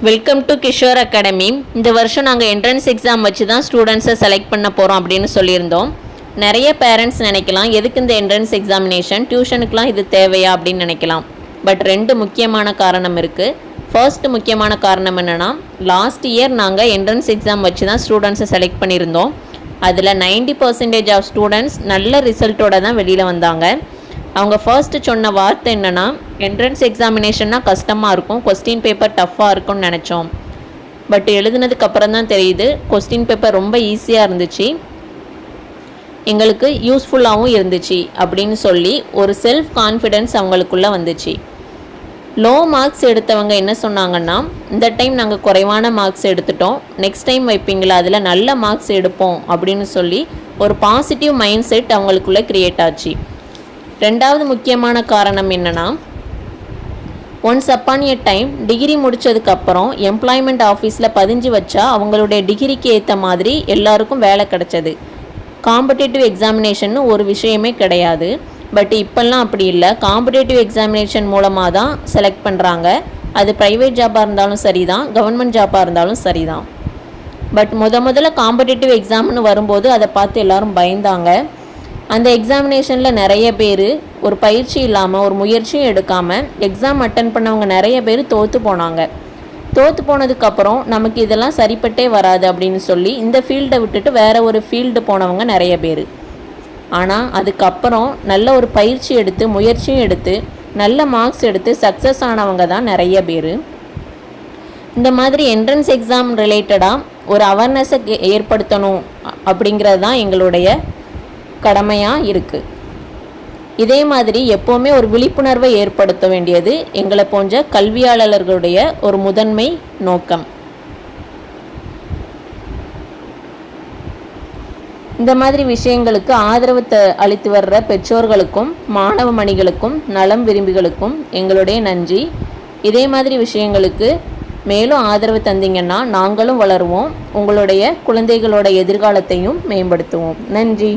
Welcome to Kishore academy. இந்த வருஷம் நாங்கள் என்ட்ரன்ஸ் எக்ஸாம் வச்சு தான் ஸ்டூடெண்ட்ஸை செலக்ட் பண்ண போகிறோம் அப்படின்னு சொல்லியிருந்தோம். நிறைய பேரண்ட்ஸ் நினைக்கலாம், எதுக்கு இந்த என்ட்ரன்ஸ் எக்ஸாமினேஷன், டியூஷனுக்குலாம் இது தேவையா அப்படின்னு நினைக்கலாம். பட் ரெண்டு முக்கியமான காரணம் இருக்குது. ஃபர்ஸ்ட் முக்கியமான காரணம் என்னென்னா, லாஸ்ட் இயர் நாங்கள் என்ட்ரன்ஸ் எக்ஸாம் வச்சு தான் ஸ்டூடெண்ட்ஸை செலக்ட் பண்ணியிருந்தோம். அதில் 90% ஆஃப் ஸ்டூடெண்ட்ஸ் நல்ல ரிசல்ட்டோடு தான் வெளியில் வந்தாங்க. அவங்க ஃபர்ஸ்ட்டு சொன்ன வார்த்தை என்னென்னா, என்ட்ரன்ஸ் எக்ஸாமினேஷன்னா கஷ்டமாக இருக்கும், கொஸ்டின் பேப்பர் டஃப்பாக இருக்கும்னு நினச்சோம். பட் எழுதுனதுக்கப்புறம் தான் தெரியுது, கொஸ்டின் பேப்பர் ரொம்ப ஈஸியாக இருந்துச்சு, எங்களுக்கு யூஸ்ஃபுல்லாகவும் இருந்துச்சு அப்படின்னு சொல்லி ஒரு செல்ஃப் கான்ஃபிடென்ஸ் அவங்களுக்குள்ளே வந்துச்சு. லோ மார்க்ஸ் எடுத்தவங்க என்ன சொன்னாங்கன்னா, இந்த டைம் நாங்கள் குறைவான மார்க்ஸ் எடுத்துட்டோம், நெக்ஸ்ட் டைம் வைப்பீங்களா அதில் நல்ல மார்க்ஸ் எடுப்போம் அப்படின்னு சொல்லி ஒரு பாசிட்டிவ் மைண்ட் செட் அவங்களுக்குள்ளே க்ரியேட் ஆச்சு. ரெண்டாவது முக்கியமான காரணம் என்னென்னா, once upon a time degree முடித்ததுக்கப்புறம் எம்ப்ளாய்மெண்ட் ஆஃபீஸில் பதிஞ்சு வச்சா அவங்களுடைய டிகிரிக்கு ஏற்ற மாதிரி எல்லாருக்கும் வேலை கிடச்சது. காம்படேட்டிவ் எக்ஸாமினேஷன் ஒரு விஷயமே கிடையாது. பட் இப்போல்லாம் அப்படி இல்லை, காம்படேட்டிவ் எக்ஸாமினேஷன் மூலமாக தான் செலக்ட் பண்ணுறாங்க. அது ப்ரைவேட் ஜாபாக இருந்தாலும் சரி தான், கவர்மெண்ட் ஜாபாக இருந்தாலும் சரி தான். பட் முதல்ல காம்படேட்டிவ் எக்ஸாம்னு வரும்போது அதை பார்த்து எல்லோரும் பயந்தாங்க. அந்த எக்ஸாமினேஷனில் நிறைய பேர் ஒரு பயிற்சி இல்லாமல், ஒரு முயற்சியும் எடுக்காமல் எக்ஸாம் அட்டன் பண்ணவங்க நிறைய பேர் தோற்று போனாங்க. தோற்று போனதுக்கப்புறம் நமக்கு இதெல்லாம் சரிப்பட்டே வராது அப்படின்னு சொல்லி இந்த ஃபீல்டை விட்டுட்டு வேறு ஒரு ஃபீல்டு போனவங்க நிறைய பேர். ஆனால் அதுக்கப்புறம் நல்ல ஒரு பயிற்சி எடுத்து, முயற்சியும் எடுத்து, நல்ல மார்க்ஸ் எடுத்து சக்ஸஸ் ஆனவங்க தான் நிறைய பேர். இந்த மாதிரி என்ட்ரன்ஸ் எக்ஸாம் ரிலேட்டடாக ஒரு அவேர்னஸை ஏற்படுத்தணும் அப்படிங்கிறது தான் எங்களுடைய கடமையாக இருக்குது. இதே மாதிரி எப்போவுமே ஒரு விழிப்புணர்வை ஏற்படுத்த வேண்டியது எங்களை போன்ற கல்வியாளர்களுடைய ஒரு முதன்மை நோக்கம். இந்த மாதிரி விஷயங்களுக்கு ஆதரவு அளித்து வர்ற பெற்றோர்களுக்கும் மாணவ மணிகளுக்கும் நலம் விரும்பிகளுக்கும் எங்களுடைய நன்றி. இதே மாதிரி விஷயங்களுக்கு மேலும் ஆதரவு தந்தீங்கன்னா நாங்களும் வளருவோம், உங்களுடைய குழந்தைகளோட எதிர்காலத்தையும் மேம்படுத்துவோம். நன்றி.